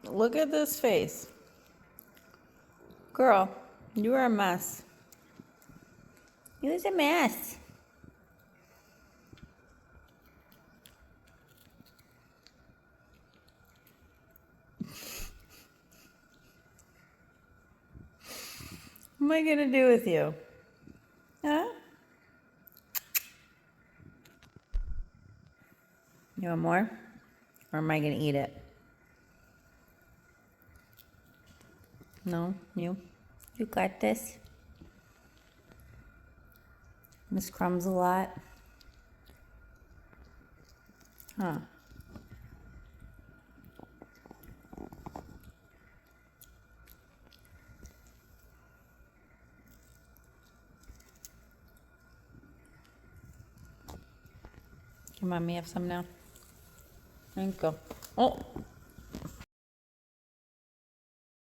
Look at this face. Girl, you are a mess. You was a mess. What am I gonna do with you? Huh? You want more? Or am I gonna eat it? No, you? You got this? Miss Crumbs a lot? Huh. Can mommy have some now? Thank you. Oh!